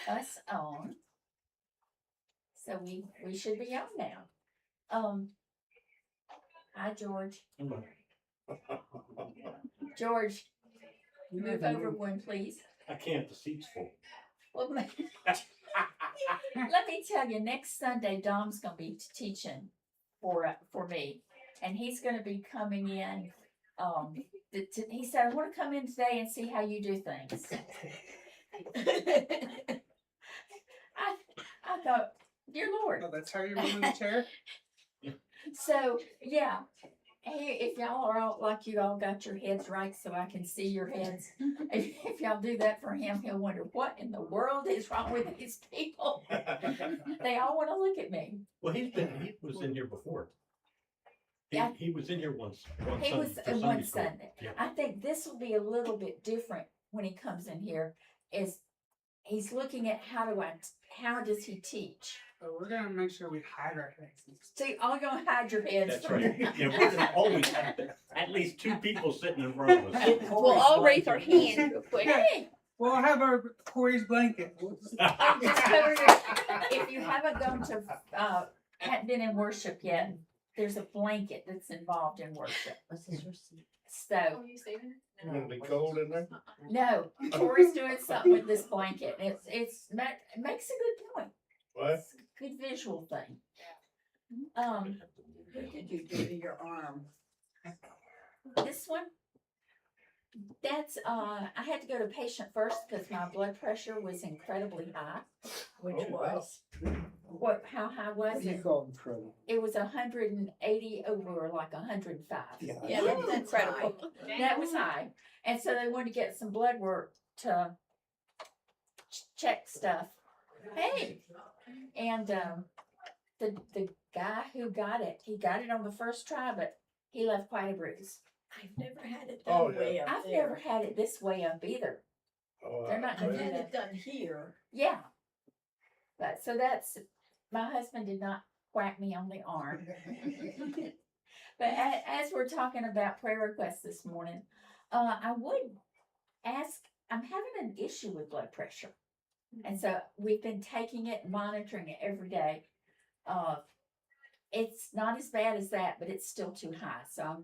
us on. So we should be on now. Hi George. George, move over one, please. I can't. The seat's full. Well, let me tell you, next Sunday Dom's gonna be teaching for me, and he's gonna be coming in. He said, "I want to come in today and see how you do things." I thought, dear Lord. Oh, that's how you're moving the chair? So yeah, hey, if y'all are all like you all got your heads right, so I can see your heads. If y'all do that for him, he'll wonder what in the world is wrong with these people. They all want to look at me. Well, he was in here before. Yeah. He was in here once. He was one Sunday. Yeah. I think this will be a little bit different when he comes in here. Is he's looking at how does he teach? So we're gonna make sure we hide our faces. See, all gonna hide your heads. That's right. Yeah, we're gonna always have at least two people sitting in front of us. We'll all raise our hand real quick. Hey, We'll have our Corey's blanket. just cover if you haven't gone to hadn't been in worship yet, there's a blanket that's involved in worship. So you saving it? Gonna be cold in there? no, Tori's doing something with this blanket. It makes a good point. What? It's a good visual thing. What did you do to your arm? This one, that's I had to go to patient first because my blood pressure was incredibly high. Which Oh, wow. was? How high was it? call incredible? It was 180 over like 105. Yeah, that's incredible. That was high. And so they wanted to get some blood work to check stuff. Hey, and the guy who got it, he got it on the first try, but he left quite a bruise. I've never had it Oh, that yeah. way up I've there. never had it this way up either. Oh, They're not gonna I've do had that. it done here. Yeah. But so that's, my husband did not whack me on the arm. But as we're talking about prayer requests this morning, I would ask, I'm having an issue with blood pressure. And so we've been taking it, monitoring it every day. It's not as bad as that, but it's still too high. So I'm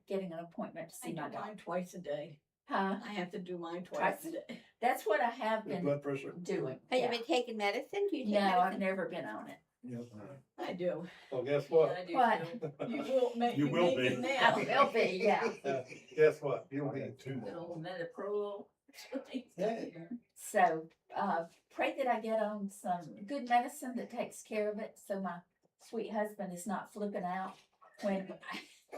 getting an appointment to I see do my doctor. mine twice a day. Huh? I have to do mine Twice. twice a day. That's what I have Your been blood pressure? doing. Have Yeah. you been taking medicine? Do you take No, I've medicine? never been on it. I do. Well, guess what? I do What? too. You will make You me will make be. it I now. will be, yeah. Guess what? You'll need two. Little Metaprol. So, pray that I get on some good medicine that takes care of it, so my sweet husband is not flipping out when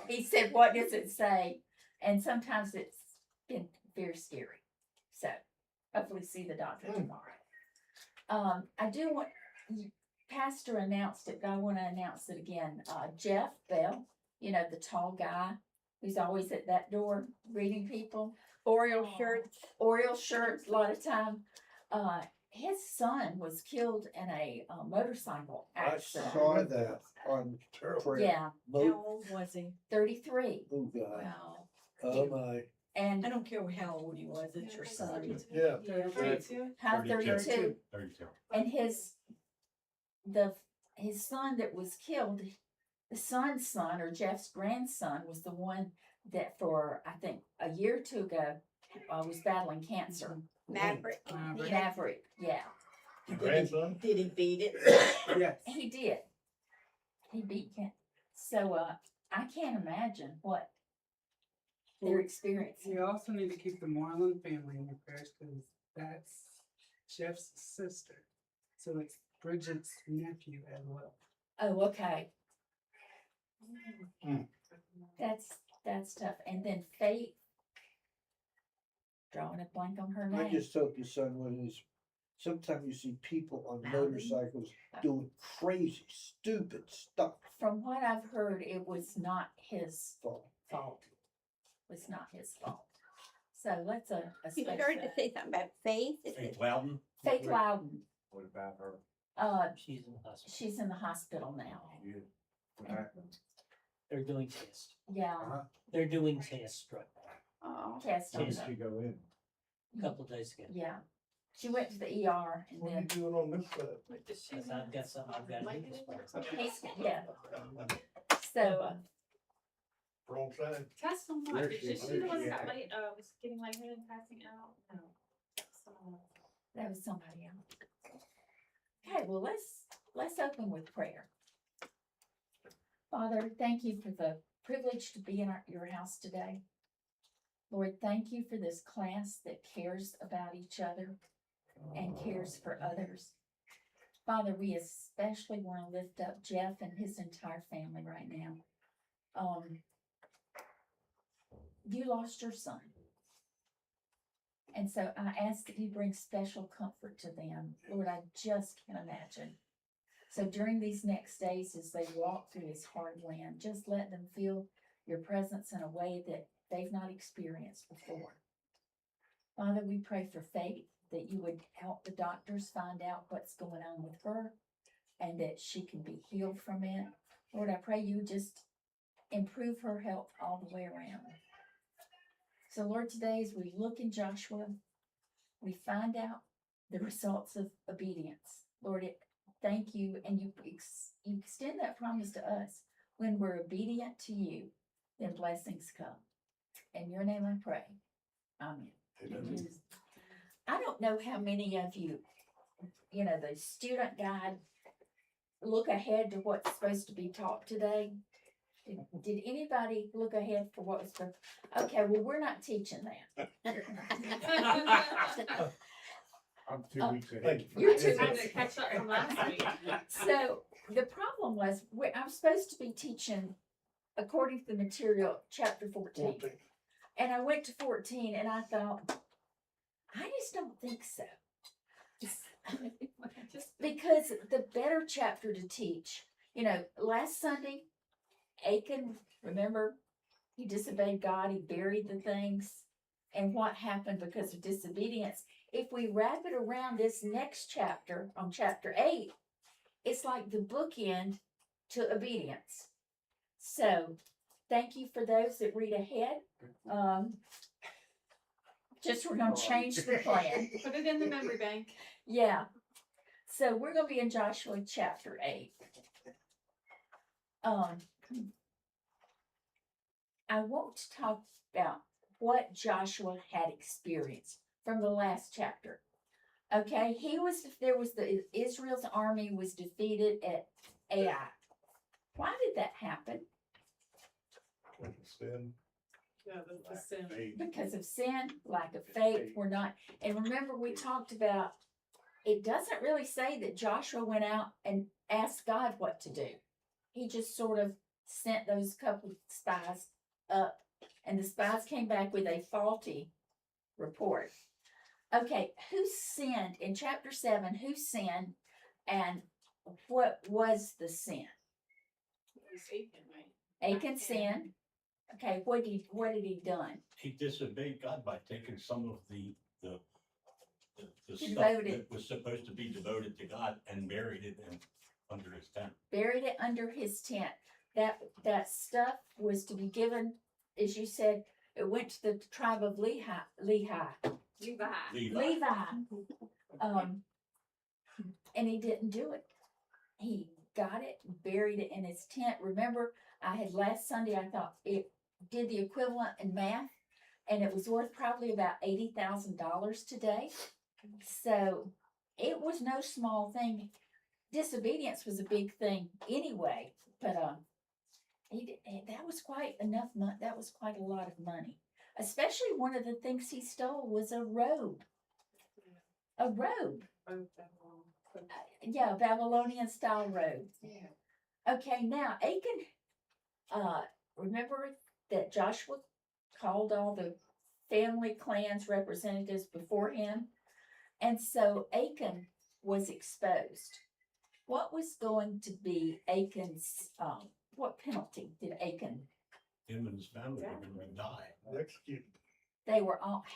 he said, "What does it say?" And sometimes it's been very scary. So, hopefully, see the doctor tomorrow. I do want Pastor announced it, but I want to announce it again. Jeff Bell, you know, the tall guy who's always at that door greeting people. Oriole shirts. Oriole shirts a lot of time. His son was killed in a motorcycle I accident. saw that on prayer. Yeah, How old was he? 33. Oh, God. Wow. Oh, my. And I don't care how old he was, it's your son. Yeah. how 32. 32. And his son that was killed, the son's son or Jeff's grandson was the one that for I think a year or two ago was battling cancer. Maverick. Maverick, yeah, Your grandson? Did he beat it? Yes. he did. He beat cancer. So I can't imagine what they're experiencing. You also need to keep the Moreland family in your prayers because that's Jeff's sister. So it's Bridget's nephew as well. Oh, okay. Mm. That's tough. And then Faith, drawing a blank on her I name. just hope your son wasn't. Sometimes you see people on Mountain. motorcycles doing crazy, stupid stuff. From what I've heard, it was not his Fault. fault. It was not his fault. So let's You special. started to say something about faith. Is Faith it? Loudon. Faith Loudon. What about her? She's in the hospital. She's in the hospital now. What happened? They're doing tests. Yeah, They're doing tests right test on Yes. her. go in? now, a couple of days ago. Yeah, She went to the ER and What are you then, doing on this side? Cause I've got some, I've got to do this part. yeah, so, Wrong side? Test on Where what? is Is she? she the one Where is that she? got was getting lightheaded and passing out? No. That's someone else. that was somebody else. Okay, well, let's open with prayer. Father, thank you for the privilege to be in your house today. Lord, thank you for this class that cares about each other and cares for others. Father, we especially want to lift up Jeff and his entire family right now. You lost your son. And so I ask that you bring special comfort to them. Lord, I just can't imagine. So during these next days, as they walk through this hard land, just let them feel your presence in a way that they've not experienced before. Father, we pray for Faith, that you would help the doctors find out what's going on with her and that she can be healed from it. Lord, I pray you just improve her health all the way around. So Lord, today as we look in Joshua, we find out the results of obedience. Lord, thank you, and you extend that promise to us. When we're obedient to you, then blessings come. In your name I pray. Amen. Amen. I don't know how many of you, the student guide, look ahead to what's supposed to be taught today. Did anybody look ahead for what was supposed? Okay, well, we're not teaching that. I'm 2 weeks ahead. Thank you. You're 2 Trying weeks. to catch up from last week. So the problem was, I'm supposed to be teaching according to the material, chapter 14. 14. And I went to 14 and I thought, I just don't think so. Because the better chapter to teach, last Sunday, Achan, remember, he disobeyed God, he buried the things, and what happened because of disobedience. If we wrap it around this next chapter, on chapter 8, it's like the bookend to obedience. So, thank you for those that read ahead. Just we're going to change the plan. Put it in the memory bank. Yeah. So, we're going to be in Joshua chapter 8. I want to talk about what Joshua had experienced from the last chapter. Okay, Israel's army was defeated at Ai. Why did that happen? Sin. Yeah, the sin. Faith. Because of sin, lack of faith. And remember we talked about, it doesn't really say that Joshua went out and asked God what to do. He just sort of sent those couple of spies up, and the spies came back with a faulty report. Okay, who sinned in chapter 7? Who sinned, and what was the sin? It was Achan, right? Achan sinned. Okay, what did he done? He disobeyed God by taking some of the stuff Devoted. that was supposed to be devoted to God and buried it under his tent. Buried it under his tent. That stuff was to be given, as you said, it went to the tribe of Levi. And he didn't do it. He got it, buried it in his tent. Remember, last Sunday, I thought it did the equivalent in math, and it was worth probably about $80,000 today. So it was no small thing. Disobedience was a big thing anyway, but that was quite enough money. That was quite a lot of money. Especially one of the things he stole was a robe. A robe. Yeah, Babylonian style robe. Yeah. Okay, now Achan, remember that Joshua called all the family clans representatives before him? And so Achan was exposed. What was going to be Achan's, what penalty did Achan? Him and his family were going to die. Executed.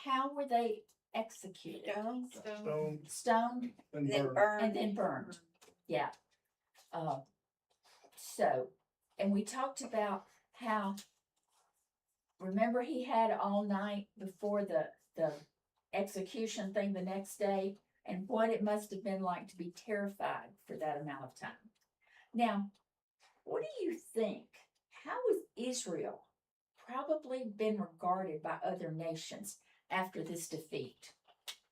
How were they executed? Stoned Stoned and Then burned. burned. and then burned. Yeah. And we talked about how, remember he had all night before the execution thing the next day and what it must have been like to be terrified for that amount of time. Now, what do you think? How has Israel probably been regarded by other nations after this defeat?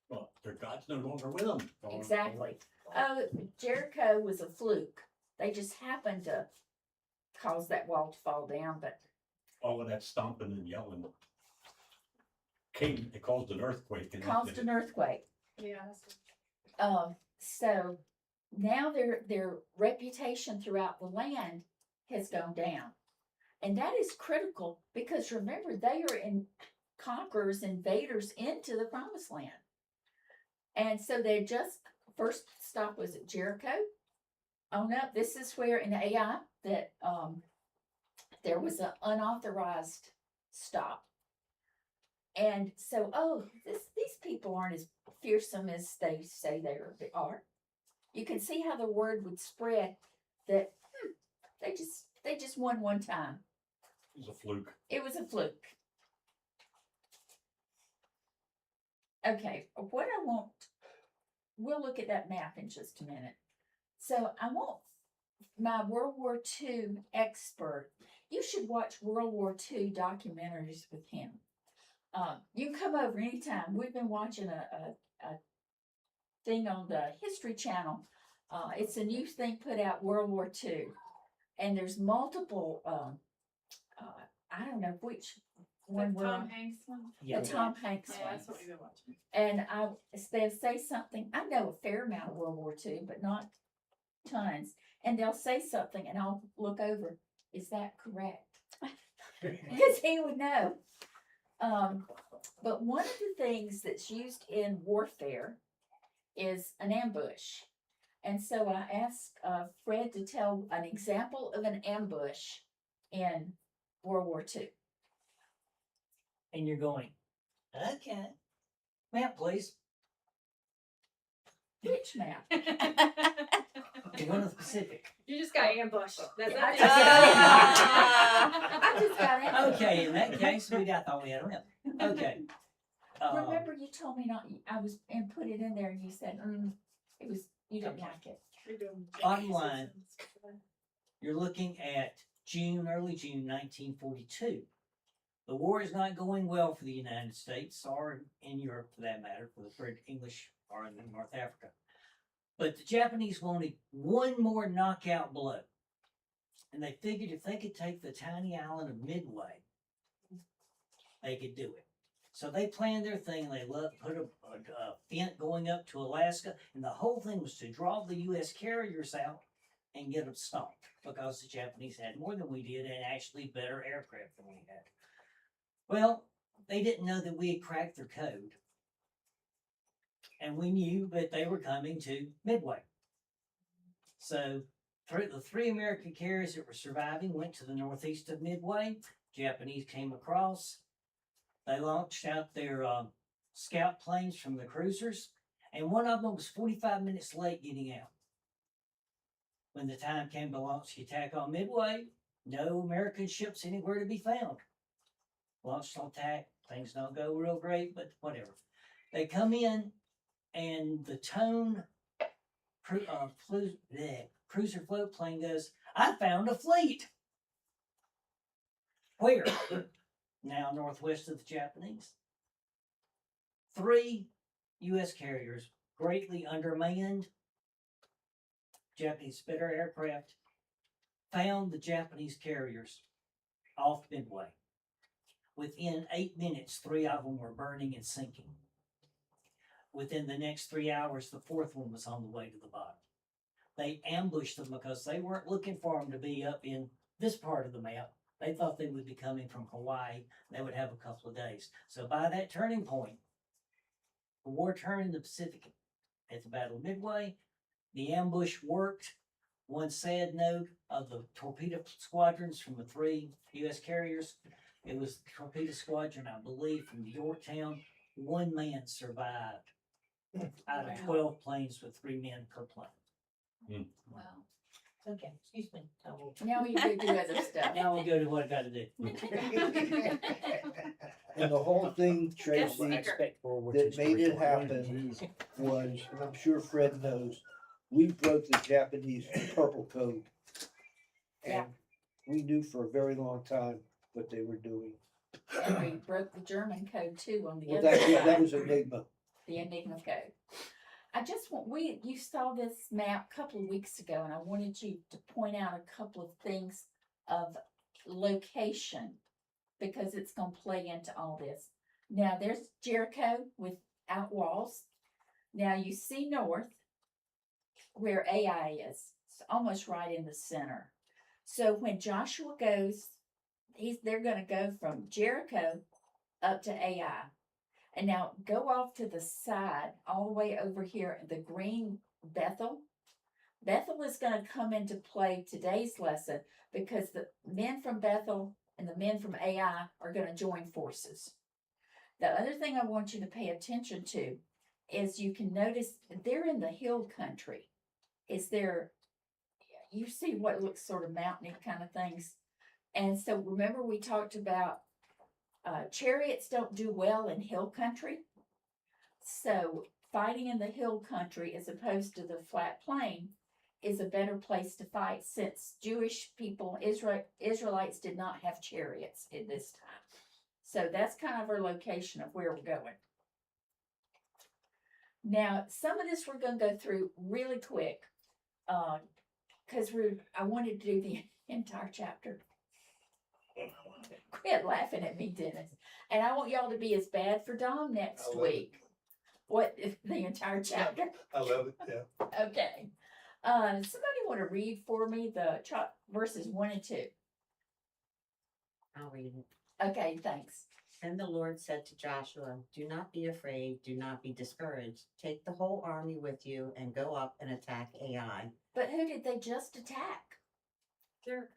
Well, their God's no longer with them. Exactly. Oh, Jericho was a fluke. They just happened to cause that wall to fall down, but All of that stomping and yelling it caused an earthquake. And that caused did an it. earthquake. Yeah. So now their reputation throughout the land has gone down. And that is critical because remember, they are conquerors, invaders into the promised land. And so they just, first stop was at Jericho. Oh no, this is where in AI that there was an unauthorized stop. And so, these people aren't as fearsome as they say they are. You can see how the word would spread that they just won one time. It was a fluke. It was a fluke. Okay, we'll look at that map in just a minute. So I want my World War II expert. You should watch World War II documentaries with him. You can come over anytime. We've been watching a thing on the History Channel. It's a new thing put out, World War II. And there's multiple, I don't know which one we're Tom on. Hanks one? Yeah. The Tom Hanks Yeah, one. that's what we've been watching. And they'll say something. I know a fair amount of World War II, but not tons. And they'll say something, and I'll look over. Is that correct? Because he would know. But one of the things that's used in warfare is an ambush. And so I asked Fred to tell an example of an ambush in World War II. And you're going, okay. Map, please. Which map? The one of the Pacific. You just got ambushed. That's I it. just Ah. I just got it. Okay, in that case, I thought we had a map. Okay. Remember, you told me not. I was and put it in there, and you said it was. You didn't like it. We're doing Bottom line. You're looking at early June 1942. The war is not going well for the United States or in Europe for that matter, for the English or in North Africa. But the Japanese wanted one more knockout blow. And they figured if they could take the tiny island of Midway, they could do it. So they planned their thing. They put a vent going up to Alaska. And the whole thing was to draw the U.S. carriers out and get them stopped. Because the Japanese had more than we did and actually better aircraft than we had. Well, they didn't know that we had cracked their code. And we knew that they were coming to Midway. So the three American carriers that were surviving went to the northeast of Midway. Japanese came across. They launched out their scout planes from the cruisers. And one of them was 45 minutes late getting out. When the time came to launch the attack on Midway, no American ships anywhere to be found. Launched on attack, things don't go real great, but whatever. They come in, and the Tone cruiser float plane goes, I found a fleet. Where? Now northwest of the Japanese. 3 U.S. carriers, greatly undermanned. Japanese better aircraft, found the Japanese carriers off Midway. Within 8 minutes, 3 of them were burning and sinking. Within the next 3 hours, the 4th one was on the way to the bottom. They ambushed them because they weren't looking for them to be up in this part of the map. They thought they would be coming from Hawaii. They would have a couple of days. So by that turning point, the war turned in the Pacific at the Battle of Midway. The ambush worked. One sad note of the torpedo squadrons from the 3 U.S. carriers, it was the torpedo squadron, I believe, from Yorktown. 1 man survived out of 12 planes with 3 men per plane. Wow. Okay, excuse me. I will- Now you go do other stuff. Now we'll go to what I gotta do. And the whole thing, Yes, Tracy, Speaker. Expect World War II that made it story. happen was, and I'm sure Fred knows, we broke the Japanese purple code. Yeah. And we knew for a very long time what they were doing. And we broke the German code too on the Well, other that side. was Enigma. The Enigma code. I just want, you saw this map a couple of weeks ago, and I wanted you to point out a couple of things of location, because it's gonna play into all this. Now, there's Jericho without walls. Now, you see north, where Ai is. It's almost right in the center. So when Joshua goes, they're gonna go from Jericho up to Ai. And now go off to the side, all the way over here, the green Bethel. Bethel is going to come into play today's lesson, because the men from Bethel and the men from Ai are going to join forces. The other thing I want you to pay attention to is, you can notice they're in the hill country. You see what looks sort of mountainy kind of things. And so remember, we talked about chariots don't do well in hill country. So fighting in the hill country as opposed to the flat plain is a better place to fight, since Jewish people, Israelites, did not have chariots in this time. So that's kind of our location of where we're going. Now, some of this we're going to go through really quick, because I wanted to do the entire chapter. Quit laughing at me, Dennis. And I want y'all to be as bad for Dom next I love it. week. What, if the entire chapter? I love it, yeah. Okay. Somebody want to read for me the verses 1 and 2? I'll read it. Okay, thanks. Then the Lord said to Joshua, "Do not be afraid, do not be discouraged. Take the whole army with you and go up and attack Ai." But who did they just attack? Jericho.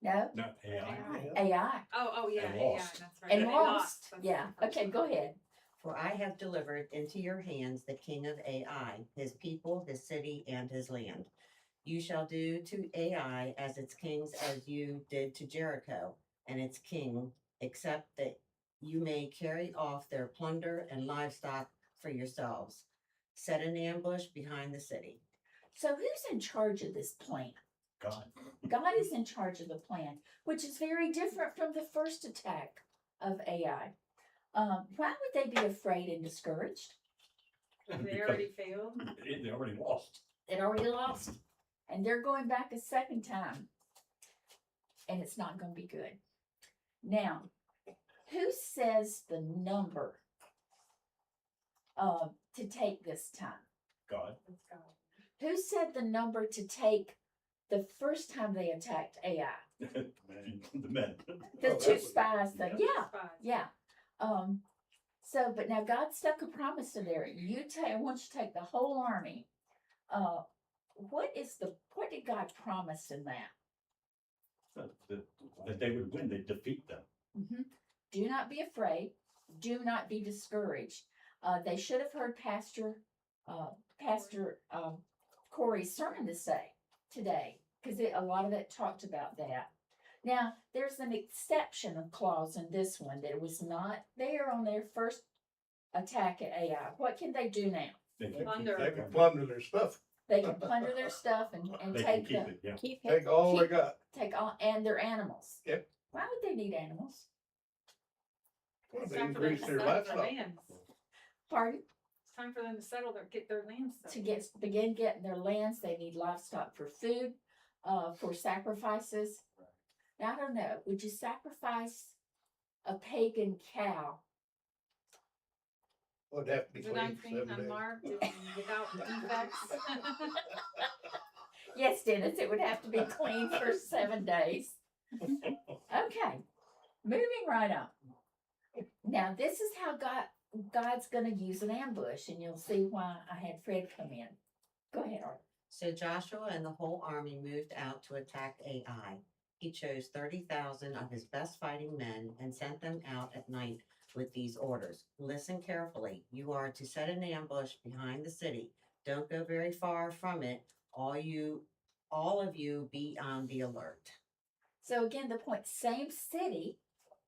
No? Not AI. AI. Oh, yeah, And yeah, lost. that's right. And They lost. That's Yeah. the first Okay, one. go ahead. "For I have delivered into your hands the king of Ai, his people, his city, and his land. You shall do to Ai as its kings as you did to Jericho and its king, except that you may carry off their plunder and livestock for yourselves. Set an ambush behind the city." So who's in charge of this plan? God. God is in charge of the plan, which is very different from the first attack of AI. Why would they be afraid and discouraged? They already failed. They already lost. It already lost, and they're going back a second time, and it's not going to be good. Now, who says the number to take this time? God. Let's go. Who said the number to take the first time they attacked AI? The men. The Oh, two that's- spies thing. Yeah, Spies. yeah. But now God stuck a promise in there. I want you to take the whole army. What did God promise in that? That they would win, they'd defeat them. Do not be afraid. Do not be discouraged. They should have heard Pastor Corey's sermon today, because a lot of it talked about that. Now, there's an exception clause in this one that was not there on their first attack at AI. What can they do now? They can Plunder. They can plunder their stuff, They can plunder their stuff and They can take keep them, it, yeah. Keep take all they got. take all, and their animals. Yep. Why would they need animals? Well, It's they time for them to increase their settle their livestock. lands. Pardon? It's time for them to get their lands To settled. begin getting their lands, they need livestock for food, for sacrifices. Now, I don't know, would you sacrifice a pagan cow? Would have to be Is it clean for unclean, 7 days. unmarked, and without defects? Yes, Dennis, it would have to be clean for 7 days. Okay, moving right on. Now, this is how God's going to use an ambush, and you'll see why I had Fred come in. Go ahead, Art. So Joshua and the whole army moved out to attack Ai. He chose 30,000 of his best fighting men and sent them out at night with these orders. Listen carefully. You are to set an ambush behind the city. Don't go very far from it. All all of you be on the alert. So again, the point, same city,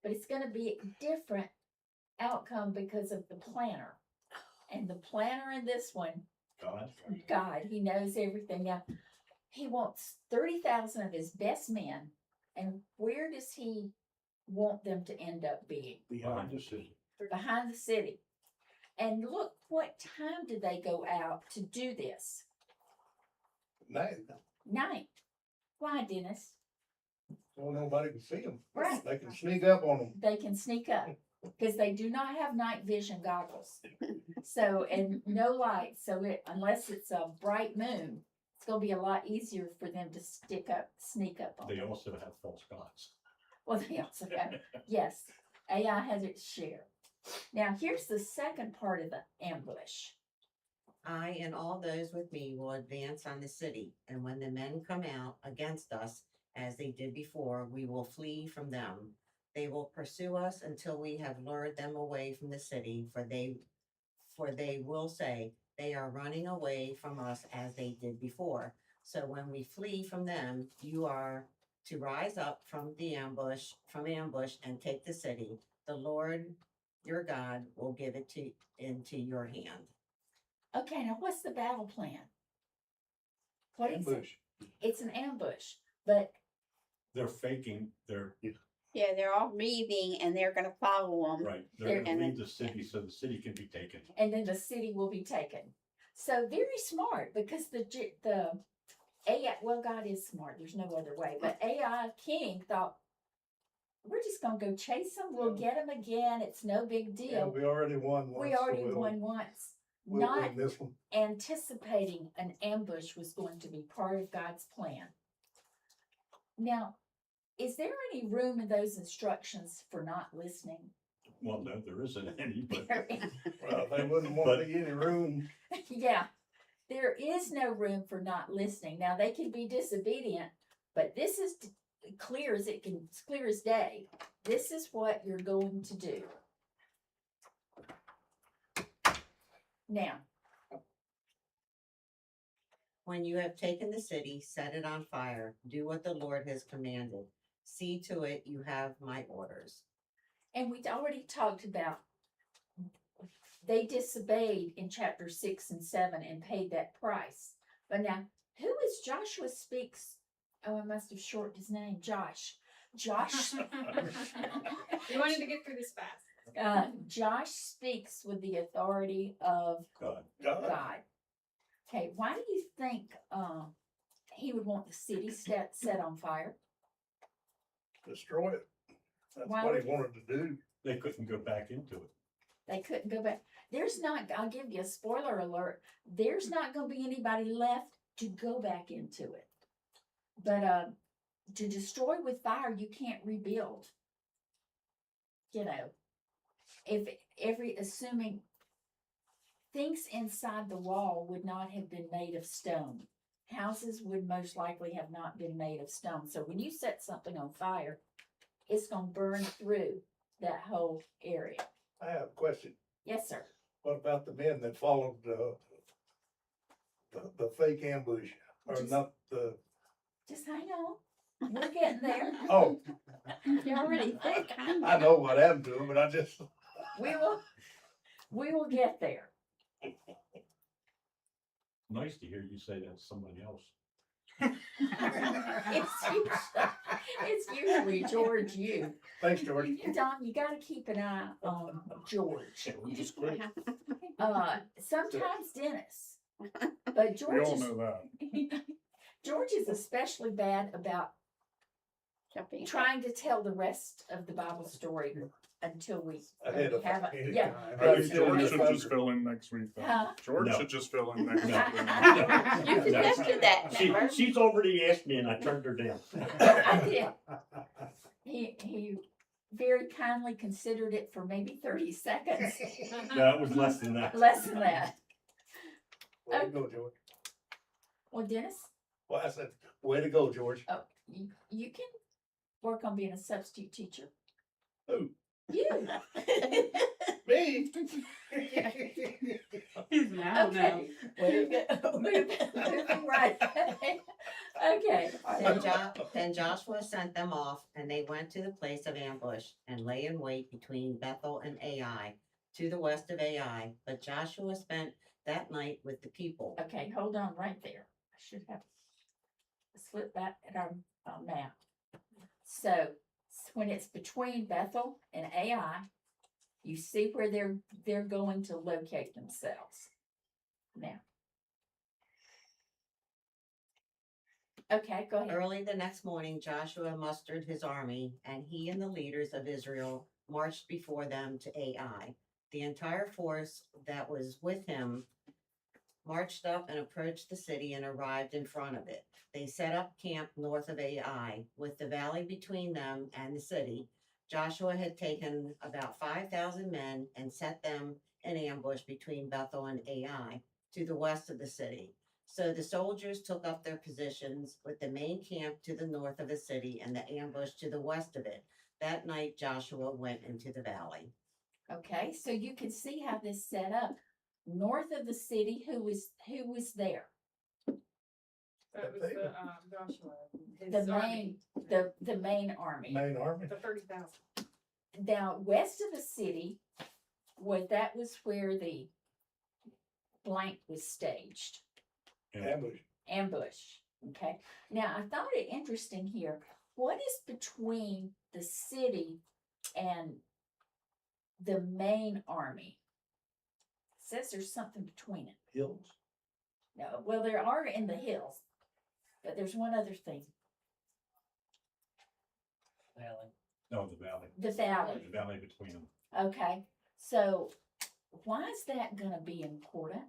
but it's gonna be a different outcome because of the planner. And the planner in this one, God, he knows everything. Now, he wants 30,000 of his best men, and where does he want them to end up being? Behind the city. Behind the city. And look, what time did they go out to do this? Night, Night. Why, Dennis? so nobody can see them. Right. They can sneak up on them. They can sneak up because they do not have night vision goggles. So, and no light. So unless it's a bright moon, it's gonna be a lot easier for them to sneak up on They them. also have false gods. Well, they also have, yes, AI has its share. Now, here's the second part of the ambush. I and all those with me will advance on the city, and when the men come out against us, as they did before, we will flee from them. They will pursue us until we have lured them away from the city, for they will say, they are running away from us as they did before. So when we flee from them, you are to rise up from ambush and take the city. The Lord your God will give it into your hand. Okay, now what's the battle plan? What is it? Ambush. It's an ambush, but They're faking, Yeah, they're all leaving and they're gonna follow them. right, they're And gonna then- leave the city so the city can be taken. and then the city will be taken. So very smart because the AI, well, God is smart. There's no other way. But AI King thought, we're just gonna go chase them. We'll get them again. It's no big Yeah, deal. we already won once. We already won once. We'll Not win this one. anticipating an ambush was going to be part of God's plan. Now, is there any room in those instructions for not listening? Well, no, there isn't any, but Well, they wouldn't want to get any room. Yeah, there is no room for not listening. Now, they can be disobedient, but this is clear as it's clear as day. This is what you're going to do. Now, When you have taken the city, set it on fire. Do what the Lord has commanded. See to it you have my orders. and we already talked about they disobeyed in chapter 6 and 7 and paid that price. But now, who is Joshua speaks? Oh, I must have shortened his name. Josh. Josh. We wanted to get through this fast. Josh speaks with the authority of God, God. Okay, why do you think he would want the city set on fire? Destroy it. That's Why what would- he wanted to do. they couldn't go back into it. They couldn't go back. There's not, I'll give you a spoiler alert, there's not gonna be anybody left to go back into it. But to destroy with fire, you can't rebuild. You know, if assuming things inside the wall would not have been made of stone. Houses would most likely have not been made of stone. So when you set something on fire, it's gonna burn through that whole area. I have a question. Yes, sir. What about the men that followed the fake ambush? Or Just- not the, Just hang on. We're getting there. oh, You're already thick. I know what happened to them, but I just, We will get there. Nice to hear you say that to somebody else. It's usually George, you. thanks, George. Tom, you gotta keep an eye on George. We just quit. Sometimes Dennis. But George is, that. George is especially bad about Jumping. trying to tell the rest of the Bible story until we Ahead of have time. a, yeah. Right, Maybe George should just fill in next week. Then. Huh? George No. should just fill in next week. No. You suggested that, remember? She's already asked me and I turned her down. I did. He very kindly considered it for maybe 30 seconds, No, it was less than that. less than that. Way to go, George. Well, Dennis, Well, I said, way to go, George. oh, you can work on being a substitute teacher. Who? You. Me? No, Okay. Moving right. Okay. Then Joshua sent them off, and they went to the place of ambush and lay in wait between Bethel and Ai, to the west of Ai. But Joshua spent that night with the people. Okay, hold on right there. I should have slipped that at our map. So when it's between Bethel and Ai, you see where they're going to locate themselves. Now. Okay, go ahead. Early the next morning, Joshua mustered his army, and he and the leaders of Israel marched before them to Ai. The entire force that was with him marched up and approached the city and arrived in front of it. They set up camp north of Ai, with the valley between them and the city. Joshua had taken about 5,000 men and set them in ambush between Bethel and Ai, to the west of the city. So the soldiers took up their positions with the main camp to the north of the city and the ambush to the west of it. That night Joshua went into the valley. Okay, so you can see how this set up. North of the city, who was there? That was the, Joshua. The his army, the main army. Main army. The 30,000. Now, west of the city, that was where the blank was staged. Ambush. Ambush. Okay. Now, I thought it interesting here. What is between the city and the main army? It says there's something between it. Hills. No, well, there are in the hills, but there's one other thing. Valley. No, the valley. The valley. The valley between them. Okay. So why is that gonna be important?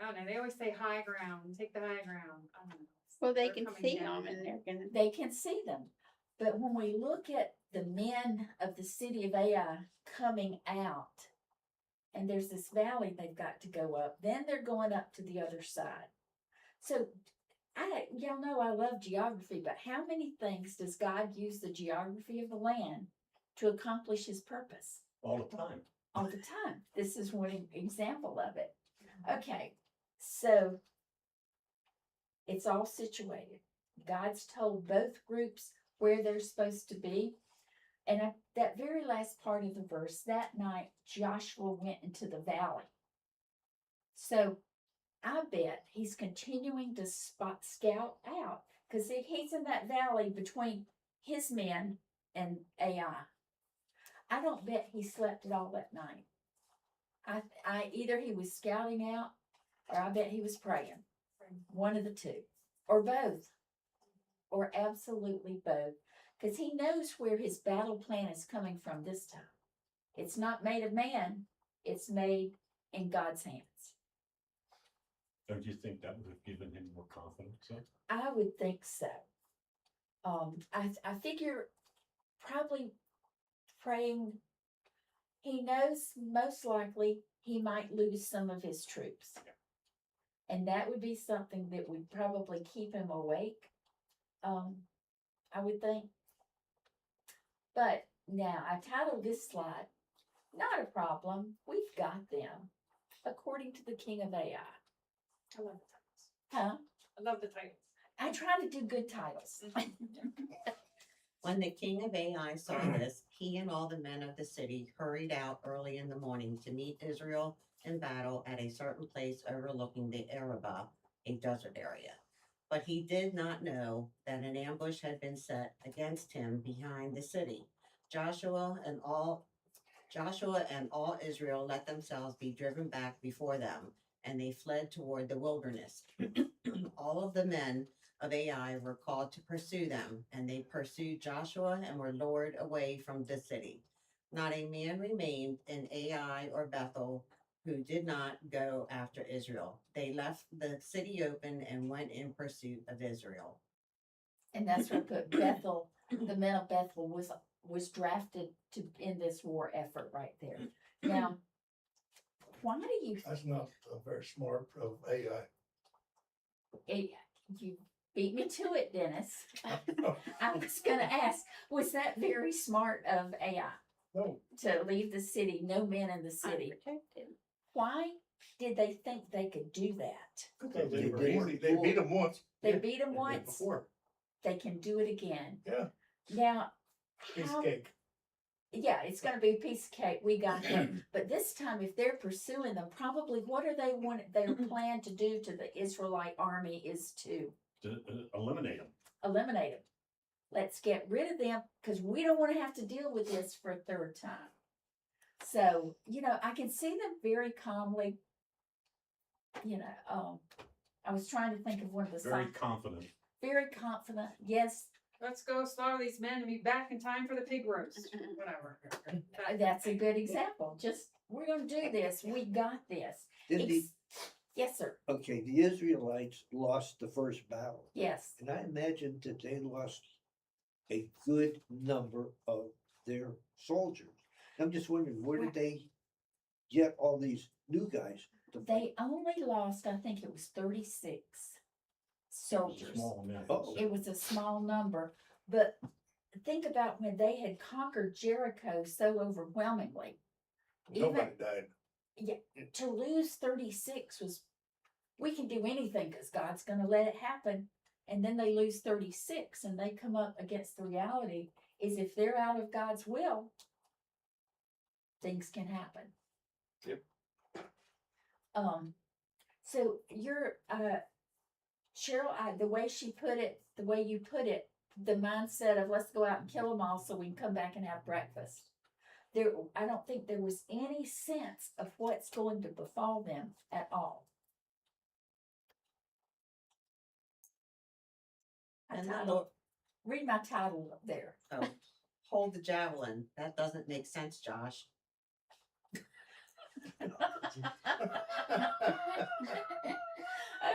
I don't know. They always say high ground. Take the high ground. I don't know. Well, they They're can coming see down. them and they're gonna. They can see them. But when we look at the men of the city of Ai coming out, and there's this valley they've got to go up, then they're going up to the other side. So y'all know I love geography, but how many things does God use the geography of the land to accomplish his purpose? All the time. All the time. This is one example of it. Okay, so it's all situated. God's told both groups where they're supposed to be. And that very last part of the verse, that night Joshua went into the valley. So I bet he's continuing to scout out, because he's in that valley between his men and Ai. I don't bet he slept at all that night. I either he was scouting out, or I bet he was praying. One of the two, or both, or absolutely both, because he knows where his battle plan is coming from this time. It's not made of man; it's made in God's hands. Don't you think that would have given him more confidence? I would think so. I figure probably praying. He knows most likely he might lose some of his troops. And that would be something that would probably keep him awake. I would think. But now I titled this slide, "Not a Problem, We've Got Them," according to the King of Ai. I love the titles. Huh? I love the titles. I try to do good titles. When the king of Ai saw this, he and all the men of the city hurried out early in the morning to meet Israel in battle at a certain place overlooking the Arabah, a desert area. But he did not know that an ambush had been set against him behind the city. Joshua and all Israel let themselves be driven back before them, and they fled toward the wilderness. All of the men of Ai were called to pursue them, and they pursued Joshua and were lured away from the city. Not a man remained in Ai or Bethel who did not go after Israel. They left the city open and went in pursuit of Israel. And that's what put Bethel, the men of Bethel was drafted to in this war effort right there. Now, why do you That's not very smart of AI. you beat me to it, Dennis? I was gonna ask, was that very smart of AI No, to leave the city, no men in the city? Unprotected. Why did they think they could do that? They They did it they beat them once. They Yeah, beat them did once, Before, they can do it again. yeah, Now, piece how, of cake. yeah, it's gonna be a piece of cake, we got that. But this time, if they're pursuing them, probably what are they want, their plan to do to the Israelite army is to Eliminate them. eliminate them. Let's get rid of them, cause we don't wanna have to deal with this for a third time. So, I can see them very calmly, I was trying to think of one of the Very songs. confident. Very confident, yes, Let's go slaughter these men and be back in time for the pig roast, whatever. that's a good example. Just, we're gonna do this, we got this. Did the, Yes, sir, okay, the Israelites lost the first battle, yes. and I imagine that they lost a good number of their soldiers. I'm just wondering, where did they get all these new guys to fight? They only lost, I think it was 36 soldiers. Small amount. Oh. It was a small number, but think about when they had conquered Jericho so overwhelmingly. Nobody died. To lose 36 was, we can do anything because God's gonna let it happen. And then they lose 36 and they come up against the reality is if they're out of God's will, things can happen. Yep. So your, Cheryl, the way she put it, the way you put it, the mindset of let's go out and kill them all so we can come back and have breakfast. I don't think there was any sense of what's going to befall them at all. My And the title- Lord, Read my title up there. oh, hold the javelin. That doesn't make sense, Josh.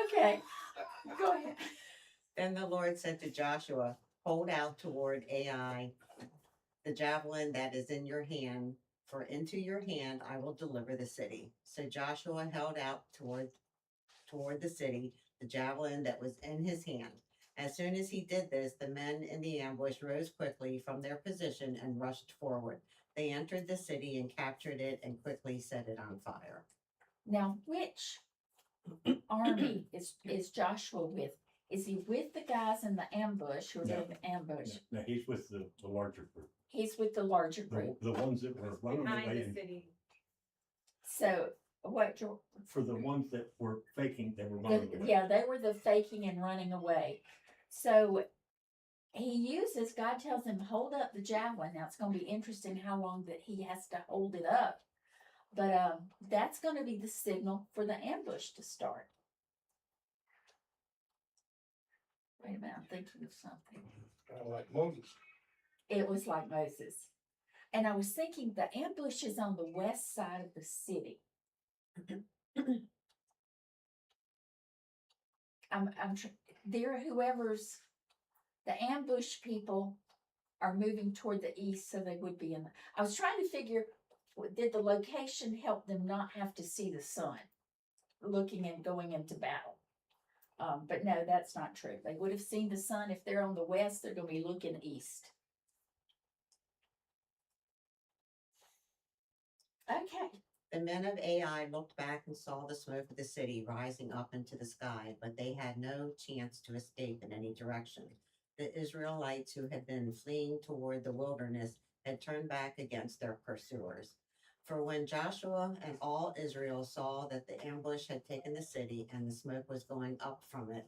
Okay, go ahead. Then the Lord said to Joshua, hold out toward Ai the javelin that is in your hand, for into your hand I will deliver the city. So Joshua held out toward the city the javelin that was in his hand. As soon as he did this, the men in the ambush rose quickly from their position and rushed forward. They entered the city and captured it and quickly set it on fire. Now, which army is Joshua with? Is he with the guys in the ambush who are No. in the ambush? No, he's with the larger group. He's with the larger group. The ones that were running Behind away, the and city. So what? for the ones that were faking, they were running away. Yeah, they were the faking and running away. So God tells him, hold up the javelin. Now it's going to be interesting how long that he has to hold it up. But that's going to be the signal for the ambush to start. Wait a minute, I'm thinking of something. Kind of like Moses. It was like Moses. And I was thinking the ambush is on the west side of the city. The ambush people are moving toward the east, so they would be in I was trying to figure, did the location help them not have to see the sun looking and going into battle? But no, that's not true. They would have seen the sun. If they're on the west, they're going to be looking east. Okay. The men of Ai looked back and saw the smoke of the city rising up into the sky, but they had no chance to escape in any direction. The Israelites who had been fleeing toward the wilderness had turned back against their pursuers. For when Joshua and all Israel saw that the ambush had taken the city and the smoke was going up from it,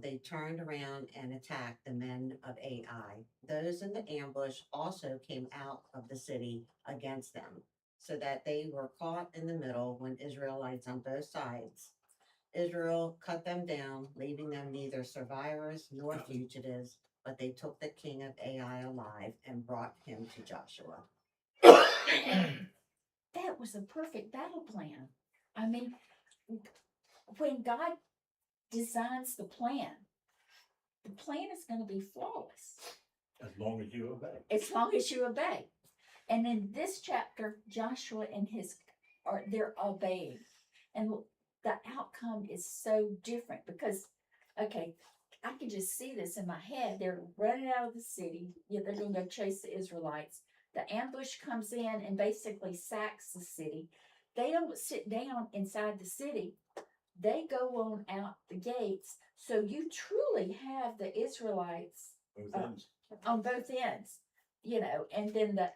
they turned around and attacked the men of Ai. Those in the ambush also came out of the city against them, so that they were caught in the middle when Israelites on both sides. Israel cut them down, leaving them neither survivors nor fugitives, but they took the king of Ai alive and brought him to Joshua. That was a perfect battle plan. I mean, when God designs the plan is going to be flawless. As long as you obey. As long as you obey. And in this chapter, Joshua and they're obeying. And the outcome is so different because, okay, I can just see this in my head. They're running out of the city. Yeah, they're going to go chase the Israelites. The ambush comes in and basically sacks the city. They don't sit down inside the city. They go on out the gates. So you truly have the Israelites on both ends, you know, and then the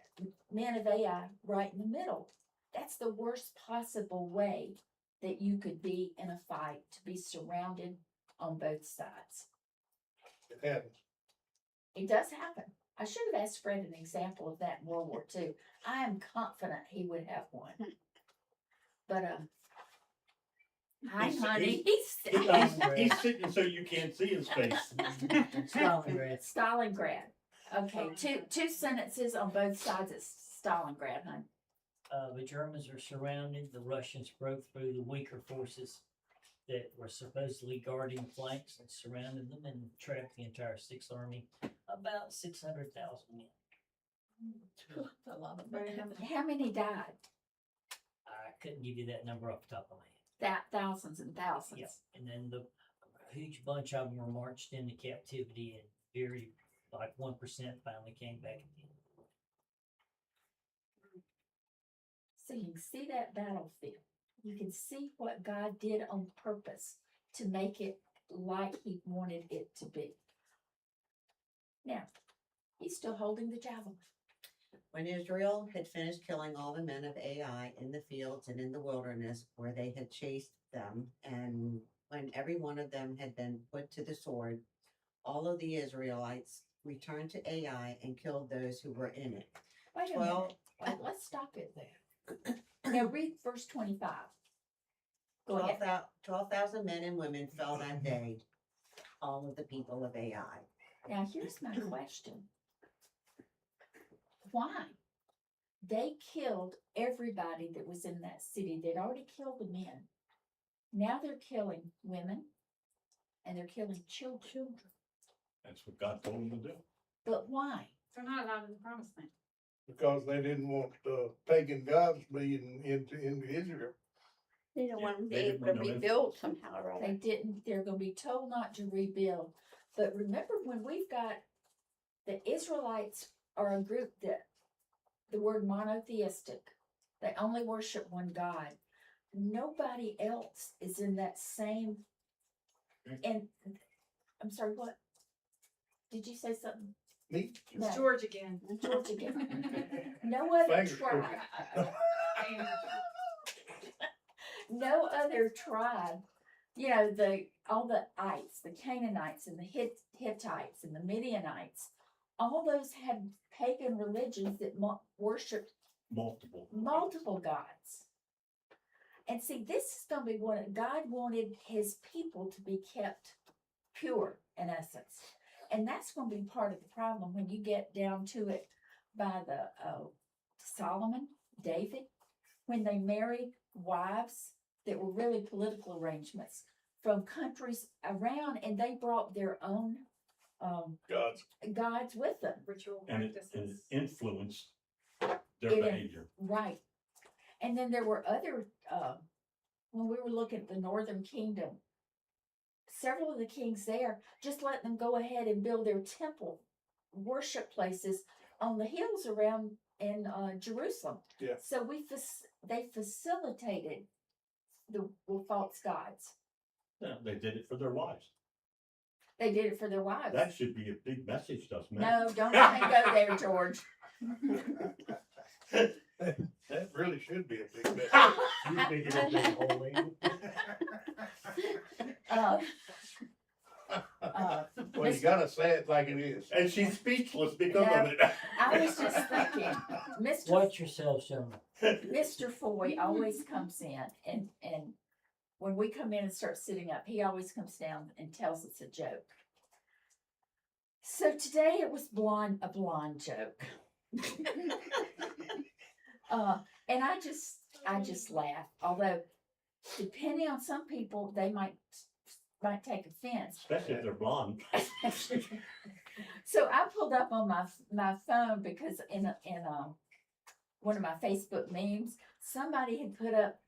men of Ai right in the middle. That's the worst possible way that you could be in a fight, to be surrounded on both sides. It happens. It does happen. I should have asked Fred an example of that in World War II. I am confident he would have one. But hi, He's- honey. He's sitting so you can't see his face. Stalingrad. Stalingrad. Okay, two sentences on both sides of Stalingrad, honey. The Germans are surrounded. The Russians broke through the weaker forces that were supposedly guarding flanks and surrounded them and trapped the entire Sixth Army. About 600,000 men. A lot of men. How many died? I couldn't give you that number off the top of my head. That thousands and thousands. Yeah, and then the a huge bunch of them were marched into captivity, and very like 1% finally came back again. So you can see that battlefield. You can see what God did on purpose to make it like he wanted it to be. Now, he's still holding the javelin. When Israel had finished killing all the men of Ai in the fields and in the wilderness where they had chased them, and when every one of them had been put to the sword, all of the Israelites returned to Ai and killed those who were in it. Wait a 12 minute. Wait, let's stop it there. Now read verse 25. Go ahead. 12,000 men and women fell that day, all of the people of Ai. Now here's my question. Why? They killed everybody that was in that city. They'd already killed the men. Now they're killing women and they're killing children. That's what God told him to do. But why? They're not allowed in the promised land. Because they didn't want pagan gods being into Israel. They don't want to be they able to didn't want no rebuild somehow or They other. didn't, they're gonna be told not to rebuild. But remember, when we've got, the Israelites are a group that, the word monotheistic, they only worship one God. Nobody else is in that same, and, I'm sorry, what? Did you say something? Me? No. It's George again. George again. No other Fingers tribe, no other tribe, you know, all the ites, the Canaanites and the Hittites and the Midianites, all those had pagan religions that worshipped multiple gods. And see, this is going to be what God wanted his people to be kept pure, in essence. And that's going to be part of the problem when you get down to it by the Solomon, David, when they married wives that were really political arrangements from countries around, and they brought their own gods with them. Ritual And it practices. influenced their It- behavior. Right. And then there were other, when we were looking at the Northern Kingdom, several of the kings there just let them go ahead and build their temple worship places on the hills around in Jerusalem. Yeah. So they facilitated the false gods. Yeah, they did it for their wives. They did it for their wives. That should be a big message to us, man. No, don't even go there, George. That really should be a big mess. You think it'll be holy? Uh, Well, you gotta say it like it is. And she's speechless because No. of it. I was just thinking, Watch yourself, gentlemen. Mr. Foy always comes in and when we come in and start sitting up, he always comes down and tells us a joke. So today it was a blonde joke. And I just laugh. Although, depending on some people, they might take offense. Especially if they're blonde. So I pulled up on my phone because in one of my Facebook memes, somebody had put up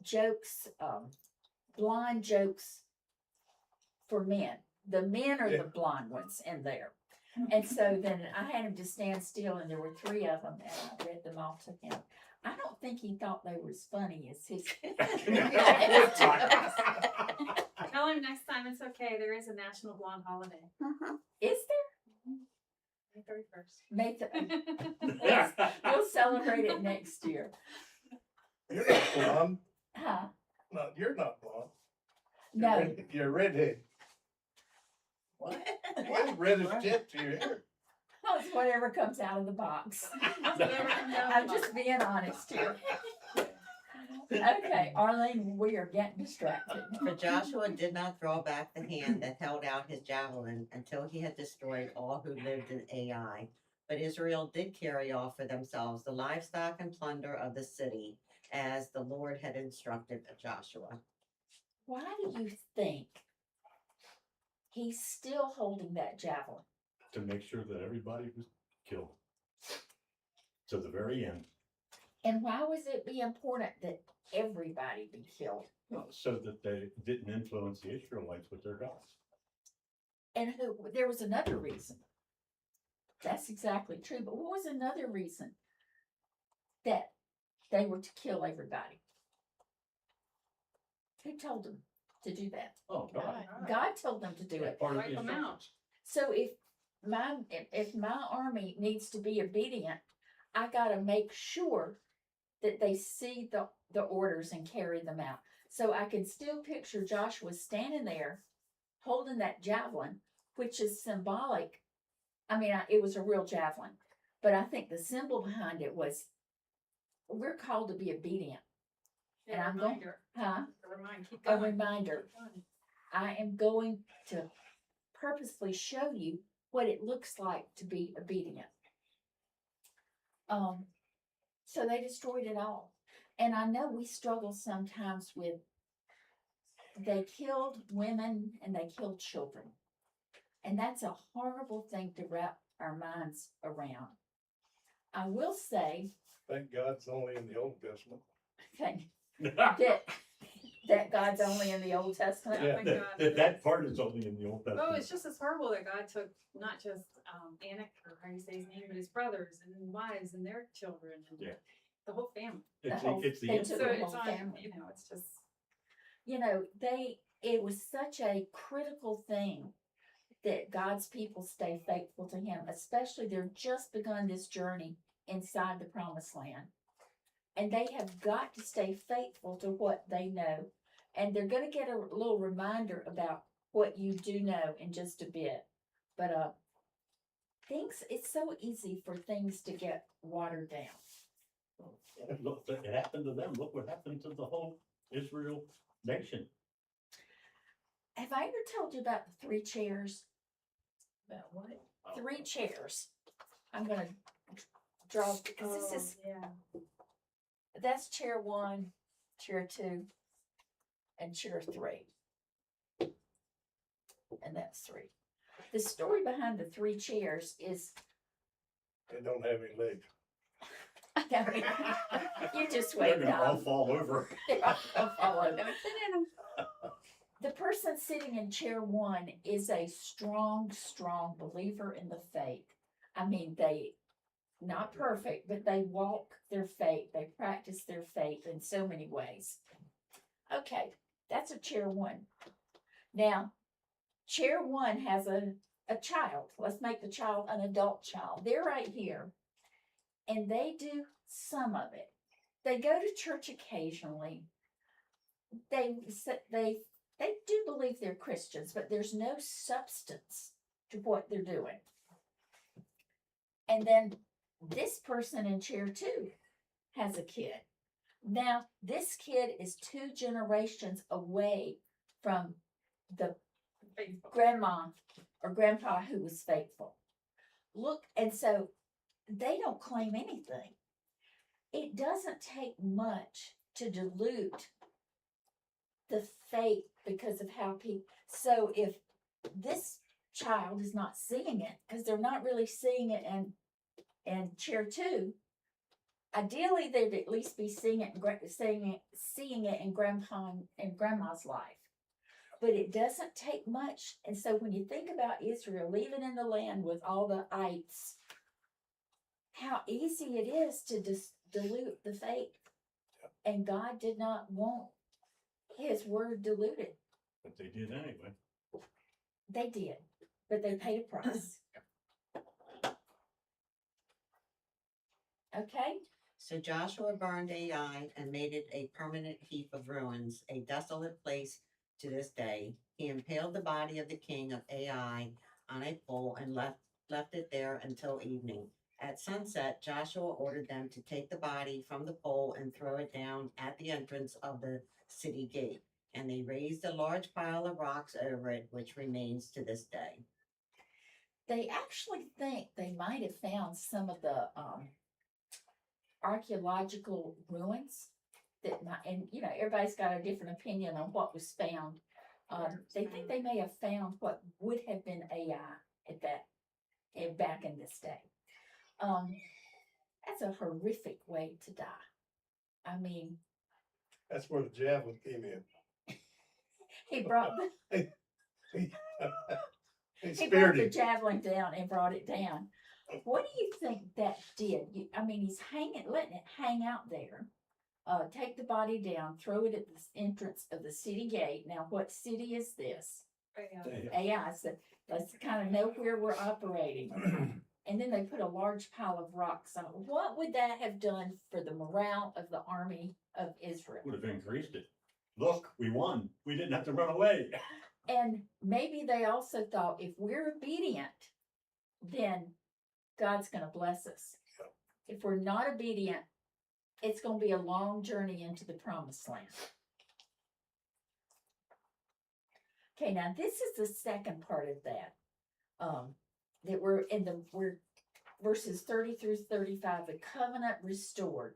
jokes, blonde jokes for men. The men are the blonde ones in there. And so then I had him to stand still, and there were 3 of them, and I read them all to him. I don't think he thought they were as funny as his. Tell him next time it's okay. There is a national blonde holiday. Is there? May 31st. May we'll celebrate it next year. You're not blonde. Huh? No, you're not blonde. No. You're redhead. What? What reddish tip to your hair? Oh, it's whatever comes out of the box. I'm just being honest here. Okay, Arlene, we are getting distracted. For Joshua did not throw back the hand that held out his javelin until he had destroyed all who lived in Ai. But Israel did carry off for themselves the livestock and plunder of the city, as the Lord had instructed Joshua. Why do you think he's still holding that javelin? To make sure that everybody was killed. To the very end. And why was it be important that everybody be killed? So that they didn't influence the Israelites with their gods. And there was another reason. That's exactly true. But what was another reason that they were to kill everybody? Who told them to do that? Oh, God. God told them to do it. Part of Wipe the them out. instructions. So if my army needs to be obedient, I gotta make sure that they see the orders and carry them out. So I can still picture Joshua standing there holding that javelin, which is symbolic. I mean, it was a real javelin, but I think the symbol behind it was we're called to be obedient. And Yeah, I'm going, reminder. huh? A reminder. Keep A going. reminder. Keep going. I am going to purposefully show you what it looks like to be obedient. So they destroyed it all. And I know we struggle sometimes with, they killed women and they killed children. And that's a horrible thing to wrap our minds around. I will say, Thank God it's only in the Old Testament. that God's only in the Old Testament. Oh my God. That part is only in the Old Testament. Oh, it's just as horrible that God took not just Anak, or how you say his name, but his brothers and wives and their children and Yeah. the whole family. It's the they end. took So the it's whole on, family. you know, it's just. You know, it was such a critical thing that God's people stay faithful to him, especially they're just begun this journey inside the promised land. And they have got to stay faithful to what they know. And they're going to get a little reminder about what you do know in just a bit. But it's so easy for things to get watered down. Look, it happened to them. Look what happened to the whole Israel nation. Have I ever told you about the 3 chairs? About what? 3 chairs. I'm going to draw, because this is, Yeah. that's chair 1, chair 2, and chair 3. And that's 3. The story behind the 3 chairs is, They don't have any legs. I mean, you just They're wait, gonna all Dom. fall over. They're all gonna fall over. The person sitting in chair 1 is a strong, strong believer in the faith. I mean, they, not perfect, but they walk their faith. They practice their faith in so many ways. Okay, that's a chair 1. Now, chair 1 has a child. Let's make the child an adult child. They're right here. And they do some of it. They go to church occasionally. They do believe they're Christians, but there's no substance to what they're doing. And then this person in chair 2 has a kid. Now, this kid is 2 generations away from the Faithful. grandma or grandpa who was faithful. Look, and so they don't claim anything. It doesn't take much to dilute the faith because of how people. So if this child is not seeing it, because they're not really seeing it in chair 2, ideally they'd at least be seeing it in grandpa and grandma's life. But it doesn't take much. And so when you think about Israel living in the land with all the ites, how easy it is to dilute the faith. And God did not want his word diluted. But they did anyway. They did, but they paid a price. Okay? So Joshua burned Ai and made it a permanent heap of ruins, a desolate place to this day. He impaled the body of the king of Ai on a pole and left it there until evening. At sunset, Joshua ordered them to take the body from the pole and throw it down at the entrance of the city gate. And they raised a large pile of rocks over it, which remains to this day. They actually think they might have found some of the archaeological ruins that might, and you know, everybody's got a different opinion on what was found. They think they may have found what would have been AI at that, back in this day. That's a horrific way to die. I mean, That's where the javelin came in. he brought the, He he brought spared the him. javelin down and brought it down. What do you think that did? I mean, he's letting it hang out there. Take the body down, throw it at the entrance of the city gate. Now, what city is this? AI. So let's kind of know where we're operating. And then they put a large pile of rocks on it. What would that have done for the morale of the army of Israel? Would have increased it. Look, we won. We didn't have to run away. And maybe they also thought if we're obedient, then God's going to bless us. If we're not obedient, it's going to be a long journey into the promised land. Okay, now this is the second part of that. That we're verses 30 through 35, the covenant restored.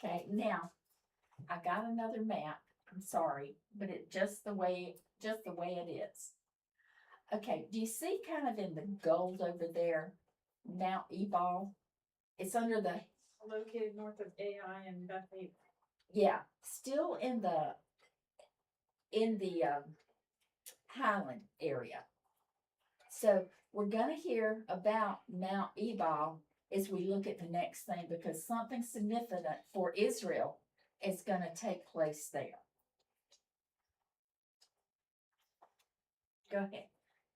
Okay, now I got another map. I'm sorry, but it just the way it is. Okay, do you see kind of in the gold over there, Mount Ebal? It's under the, Located north of AI and Bethany. yeah, still in the Highland area. So we're gonna hear about Mount Ebal as we look at the next thing, because something significant for Israel is gonna take place there. Go ahead.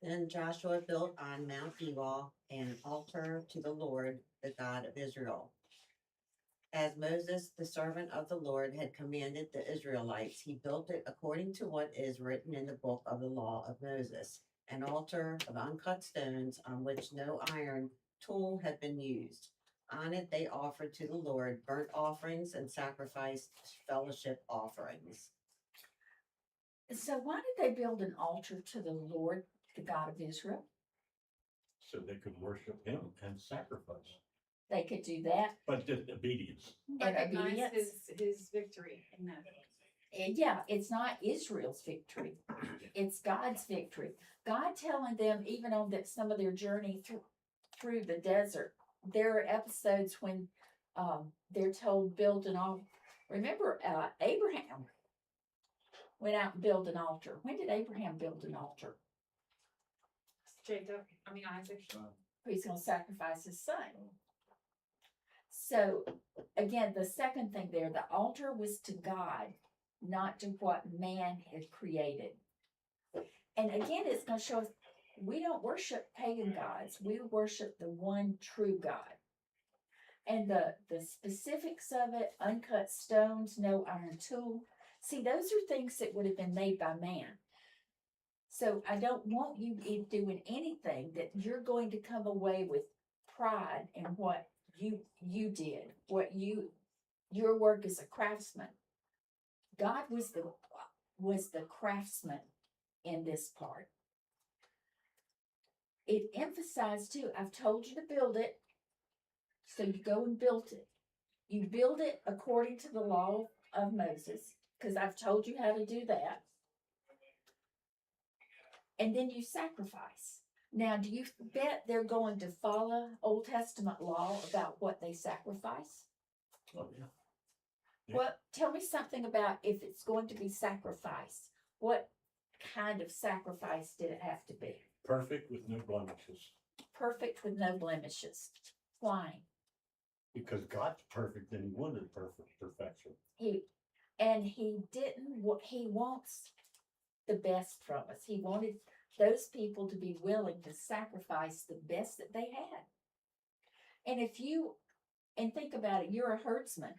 Then Joshua built on Mount Ebal an altar to the Lord, the God of Israel. As Moses, the servant of the Lord, had commanded the Israelites, he built it according to what is written in the book of the law of Moses, an altar of uncut stones on which no iron tool had been used. On it they offered to the Lord burnt offerings and sacrificed fellowship offerings. So why did they build an altar to the Lord, the God of Israel? So they could worship him and sacrifice. They could do that. But just obedience. And Recognize obedience. his victory in that. And yeah, it's not Israel's victory. It's God's victory. God telling them, even on that some of their journey through the desert, there are episodes when they're told build an altar. Remember, Abraham went out and built an altar. When did Abraham build an altar? Isaac. He's going to sacrifice his son. So again, the second thing there, the altar was to God, not to what man had created. And again, it's going to show us we don't worship pagan gods. We worship the one true God. And the specifics of it, uncut stones, no iron tool. See, those are things that would have been made by man. So I don't want you doing anything that you're going to come away with pride in what you did, your work as a craftsman. God was the craftsman in this part. It emphasized too, I've told you to build it, so you go and build it. You build it according to the law of Moses, because I've told you how to do that. And then you sacrifice. Now, do you bet they're going to follow Old Testament law about what they sacrifice? Oh, yeah. Yeah. Well, tell me something about if it's going to be sacrificed. What kind of sacrifice did it have to be? Perfect with no blemishes. Perfect with no blemishes. Why? Because God's perfect and he wanted perfection. He didn't, he wants the best from us. He wanted those people to be willing to sacrifice the best that they had. And think about it, you're a herdsman.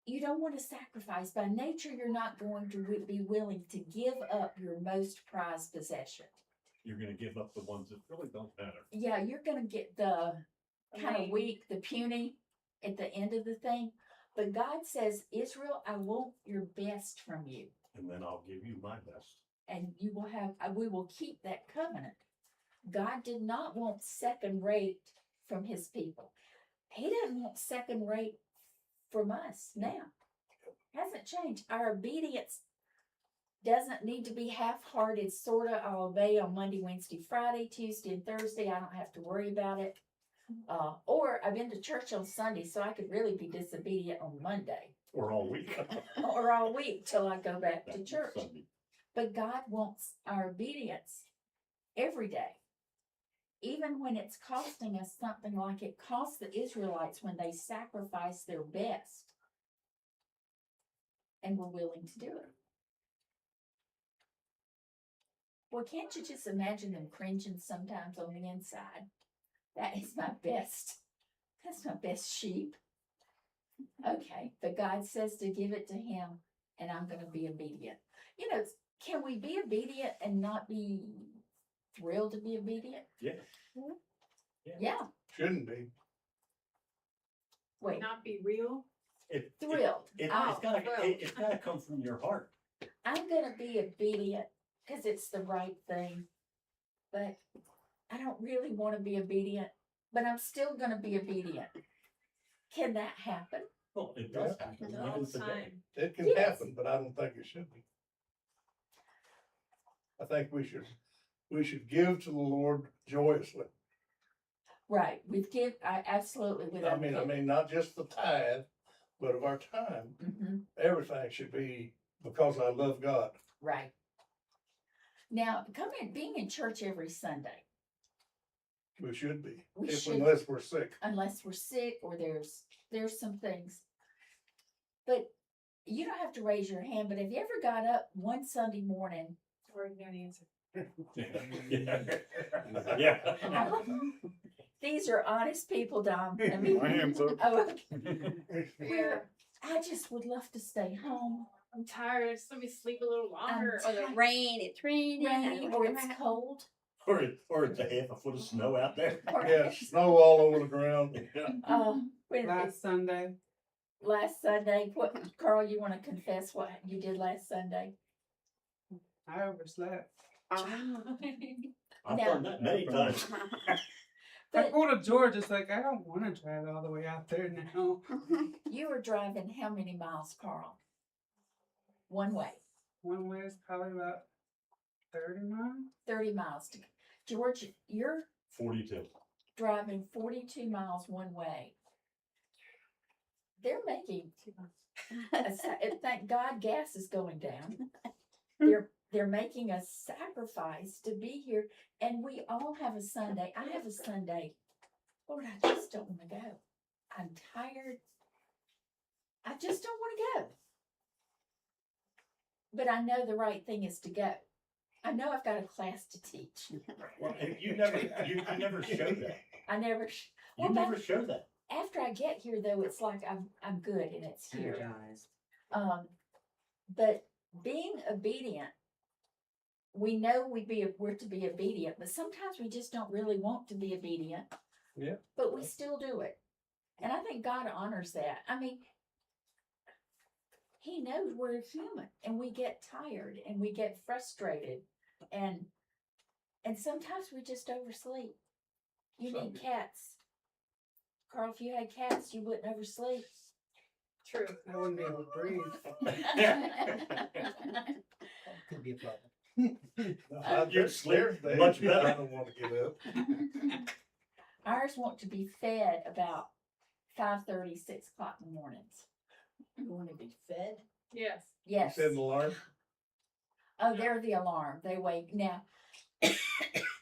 You don't want to sacrifice. By nature, you're not going to be willing to give up your most prized possession. You're gonna give up the ones that really don't matter. Yeah, you're going to get the kind of weak, the puny at the end of the thing. But God says, Israel, I want your best from you. And then I'll give you my best. And you will have, we will keep that covenant. God did not want second rate from his people. He doesn't want second rate from us now. Hasn't changed. Our obedience doesn't need to be half-hearted, sort of. I'll obey on Monday, Wednesday, Friday, Tuesday, and Thursday. I don't have to worry about it. Or I've been to church on Sunday, so I could really be disobedient on Monday. Or all week. Or all week till I go back to That's church. Sunday. But God wants our obedience every day. Even when it's costing us something like it cost the Israelites when they sacrificed their best. And were willing to do it. Well, can't you just imagine them cringing sometimes on the inside? That is my best. That's my best sheep. Okay, but God says to give it to him, and I'm going to be obedient. You know, can we be obedient and not be thrilled to be obedient? Yeah. Yeah. Shouldn't be. Wait, Not be real. thrilled. It's Oh, gotta come from your heart. I'm going to be obedient because it's the right thing. But I don't really want to be obedient, but I'm still going to be obedient. Can that happen? Well, it does happen. All Even the today. time. It can Yes. happen, but I don't think it should be. I think we should give to the Lord joyously. Right. I absolutely without I mean, not just the tithe, but of our time. Mhm. Everything should be because I love God. Right. Now, being in church every Sunday, We should be, We should. unless we're sick. unless we're sick or there's some things. But you don't have to raise your hand, but have you ever got up one Sunday morning? Or you don't answer. Yeah. These are honest people, Dom. I mean, My hands up. oh, where I just would love to stay home. I'm tired. Just let me sleep a little longer. I'm Or the tired. rain, it's raining. Rain or it's cold. Or it's a half a foot of snow out there. Or Yeah, snow all over the ground. when Last Sunday, last Sunday, what, Carl, you want to confess what you did last Sunday? I overslept. I've Now- done that many times. I But pulled up George, it's like, I don't wanna drive all the way out there now. you were driving how many miles, Carl? One way, One way is probably about 30 miles. 30 miles. George, you're 42. driving 42 miles one way. They're making, thank God gas is going down. They're making a sacrifice to be here, and we all have a Sunday. I have a Sunday. Lord, I just don't want to go. I'm tired. I just don't want to go. But I know the right thing is to go. I know I've got a class to teach. Well, and you never show that. I never. You never show that. After I get here, though, it's like I'm good and it's here. Energized. But being obedient, we know we're to be obedient, but sometimes we just don't really want to be obedient. Yeah. But we still do it. And I think God honors that. I mean, he knows we're human and we get tired and we get frustrated and sometimes we just oversleep. You need cats. Carl, if you had cats, you wouldn't oversleep. True. I wouldn't be able to breathe. Could be a problem. You'd sleep Thursday, much I better. don't want to get up. Ours want to be fed about 5:30, 6 o'clock in the mornings. You want to be fed? Yes. You Yes. said an alarm? Oh, they're the alarm. They wake now.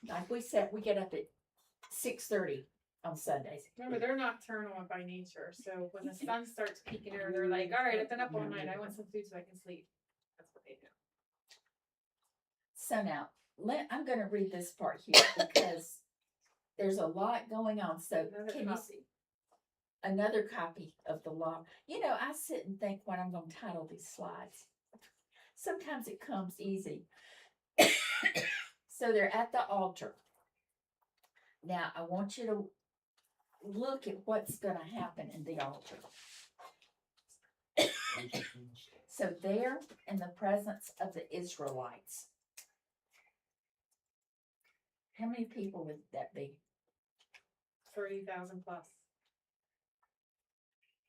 Like we said, we get up at 6:30. on Sundays. Remember, they're nocturnal by nature, so when the sun starts peeking over, they're like, all right, I've been up all night, I want some food so I can sleep. That's what they do. So now, I'm gonna read this part here because there's a lot going on, so Another can you copy. see? Another copy of the law. You know, I sit and think what I'm gonna title these slides. Sometimes it comes easy. So they're at the altar. Now, I want you to look at what's gonna happen in the altar. So they're in the presence of the Israelites. How many people would that be? 30,000 plus.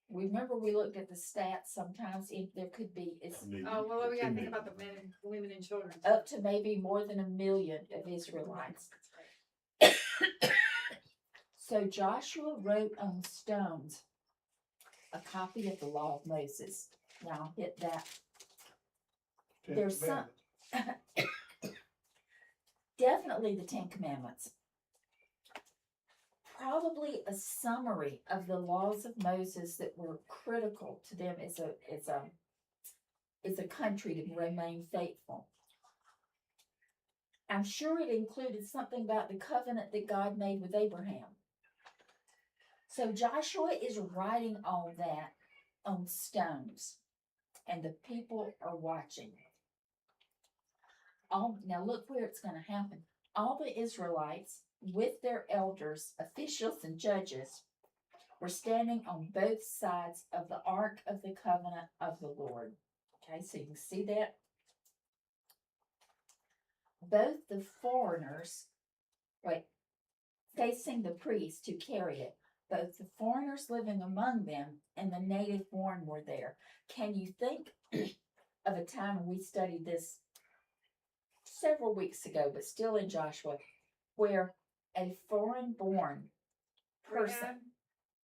Remember we looked at the stats, sometimes if there could be, it's Oh, well, we gotta think about the men, and women and children. up to maybe more than 1 million of Israelites. That's right. So Joshua wrote on stones a copy of the law of Moses. Now I'll hit that. There's some, definitely the 10 Commandments. Probably a summary of the laws of Moses that were critical to them as a country to remain faithful. I'm sure it included something about the covenant that God made with Abraham. So Joshua is writing all that on stones, and the people are watching. Now look where it's going to happen. All the Israelites, with their elders, officials, and judges, were standing on both sides of the Ark of the Covenant of the Lord. Okay, so you can see that. Both the foreigners, facing the priests to carry it, both the foreigners living among them and the native born were there. Can you think of a time, and we studied this several weeks ago, but still in Joshua, where a foreign-born person,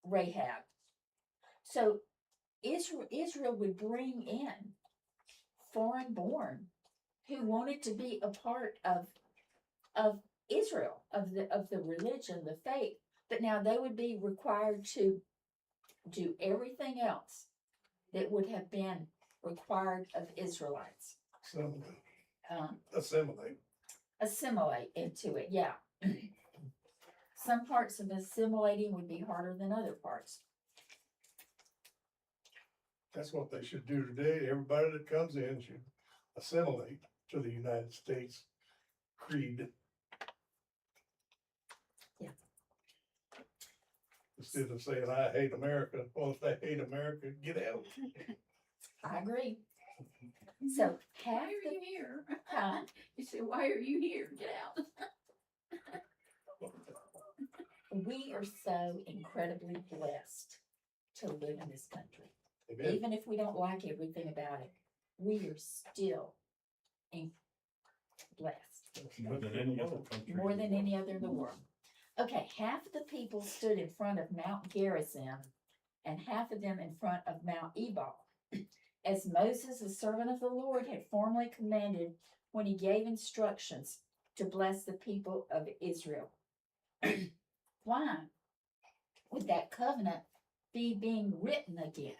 Rahab. So Israel would bring in foreign-born who wanted to be a part of Israel, of the religion, the faith, but now they would be required to do everything else that would have been required of Israelites. Assimilate into it, yeah. Some parts of assimilating would be harder than other parts. That's what they should do today. Everybody that comes in should assimilate to the United States creed. Yeah. Instead of saying, I hate America, well, if they hate America, get out. I agree. So half Why are the you here? Huh? You said, why are you here? Get out. We are so incredibly blessed to live in this country. Amen. Even if we don't like everything about it, we are still blessed. More than any other country. More than any other in the world. Okay, half of the people stood in front of Mount Gerizim and half of them in front of Mount Ebal, as Moses, the servant of the Lord, had formally commanded when he gave instructions to bless the people of Israel. Why would that covenant be being written again?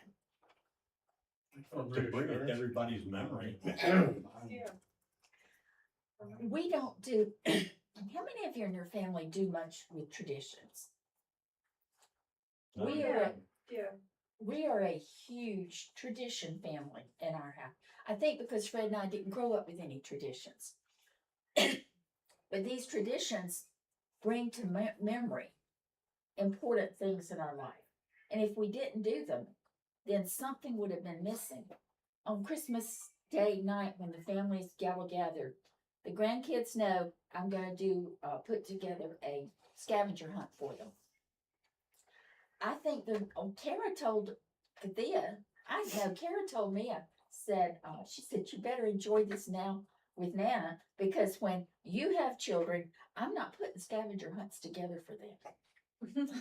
To bring it to everybody's memory. Yeah. We don't do, how many of you in your family do much with traditions? We are a huge tradition family in our house. I think because Fred and I didn't grow up with any traditions. But these traditions bring to memory important things in our life. And if we didn't do them, then something would have been missing. On Christmas Day night, when the families gathered, the grandkids know I'm going to put together a scavenger hunt for them. I think Kara told Thea, Kara told me, she said, you better enjoy this now with Nana, because when you have children, I'm not putting scavenger hunts together for them.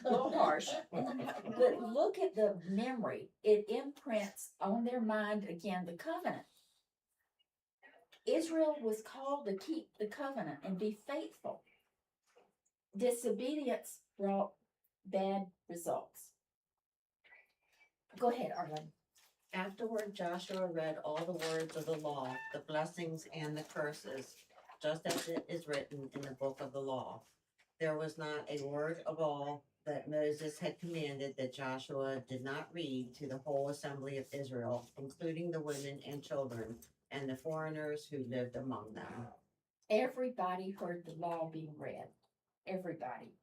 A little harsh, but look at the memory. It imprints on their mind again the covenant. Israel was called to keep the covenant and be faithful. Disobedience brought bad results. Go ahead, Arlen. Afterward, Joshua read all the words of the law, the blessings and the curses, just as it is written in the book of the law. There was not a word of all that Moses had commanded that Joshua did not read to the whole assembly of Israel, including the women and children and the foreigners who lived among them. Everybody heard the law being read. Everybody.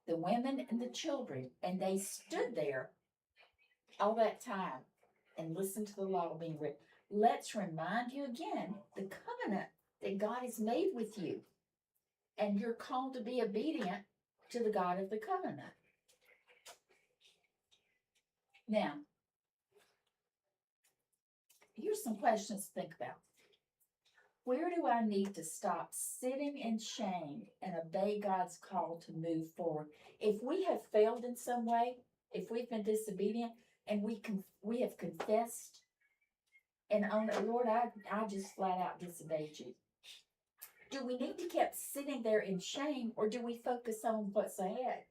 The women and the children. And they stood there all that time and listened to the law being read. Let's remind you again, the covenant that God has made with you. And you're called to be obedient to the God of the covenant. Now, here's some questions to think about. Where do I need to stop sitting in shame and obey God's call to move forward? If we have failed in some way, if we've been disobedient and we have confessed and owned it, Lord, I just flat out disobeyed you. Do we need to keep sitting there in shame, or do we focus on what's ahead?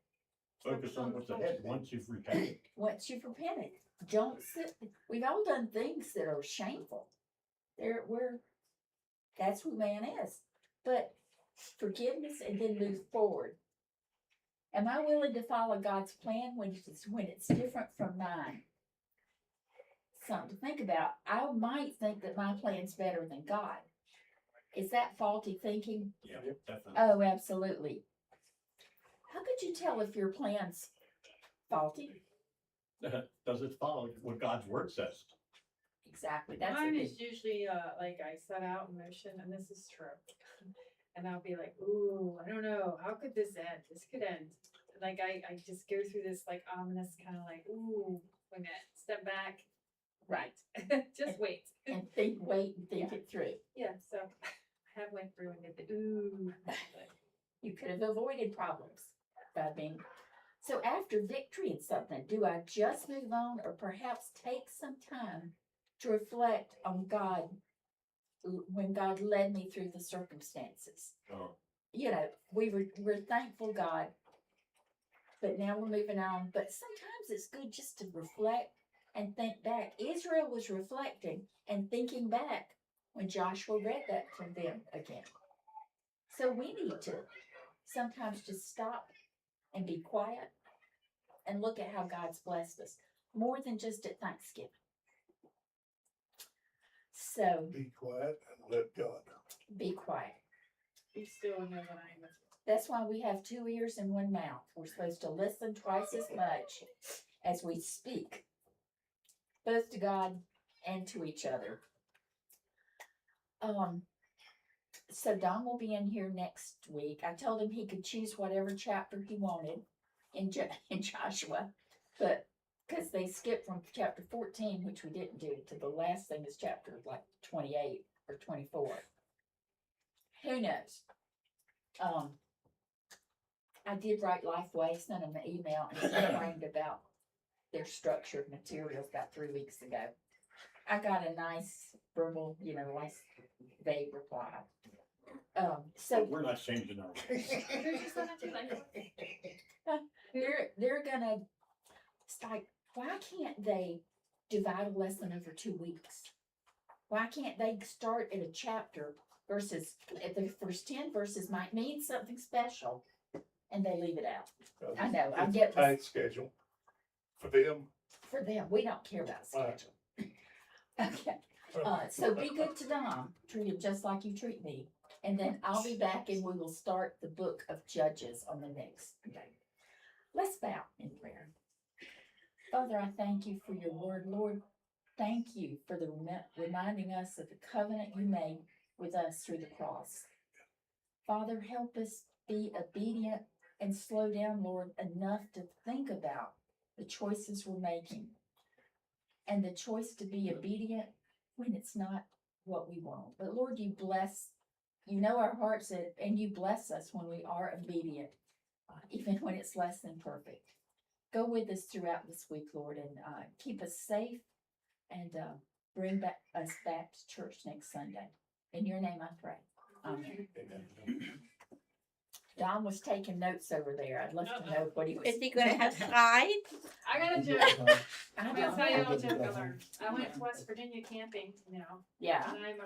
Focus on what's ahead once you've repented. Once you've repented, don't sit. We've all done things that are shameful. That's who man is. But forgiveness and then move forward. Am I willing to follow God's plan when it's different from mine? Something to think about. I might think that my plan's better than God. Is that faulty thinking? Yeah, definitely. Oh, absolutely. How could you tell if your plan's faulty? Does it follow what God's word says? Exactly. That's Mine a is usually like I set out in motion, and this is true. And I'll be like, ooh, I don't know, how could this end? This could end. Like I just go through this like ominous kind of like, ooh, wait a minute, step back. right. Just wait. And wait and think it through. Yeah, so I have went through and did the ooh. You could have avoided problems by being. So after victory in something, do I just move on, or perhaps take some time to reflect on God when God led me through the circumstances? Oh. You know, we're thankful God, but now we're moving on. But sometimes it's good just to reflect and think back. Israel was reflecting and thinking back when Joshua read that to them again. So we need to sometimes just stop and be quiet and look at how God's blessed us more than just at Thanksgiving. So Be quiet and let God. be quiet. Be still and know that I am with you. That's why we have 2 ears and 1 mouth. We're supposed to listen twice as much as we speak, both to God and to each other. So Don will be in here next week. I told him he could choose whatever chapter he wanted in Joshua, but because they skipped from chapter 14, which we didn't do, to the last thing is chapter like 28 or 24. Who knows? I did write Lifeway, sent them an email, and complained about their structured materials about 3 weeks ago. I got a nice verbal, nice vague reply. So We're not changing our ways. they're gonna. It's like, why can't they divide a lesson over 2 weeks? Why can't they start at a chapter versus at the first 10 verses might mean something special, and they leave it out? I know. I'm It's a getting tight schedule for them. for them. We don't care about schedule. Okay. So be good to Dom. Treat him just like you treat me. And then I'll be back and we will start the book of Judges on the next day. Let's bow in prayer. Father, I thank you for your word. Lord, thank you for the reminding us of the covenant you made with us through the cross. Father, help us be obedient and slow down, Lord, enough to think about the choices we're making and the choice to be obedient when it's not what we want. But Lord, you know our hearts, and you bless us when we are obedient, even when it's less than perfect. Go with us throughout this week, Lord, and keep us safe and bring us back to church next Sunday. In your name I pray. Amen. Amen. Don was taking notes over there. I'd love to know what he was. Is he gonna have slides? I got a joke. I I'm don't gonna tell you a know. little joke I learned. I went to West Virginia camping, Yeah. and I'm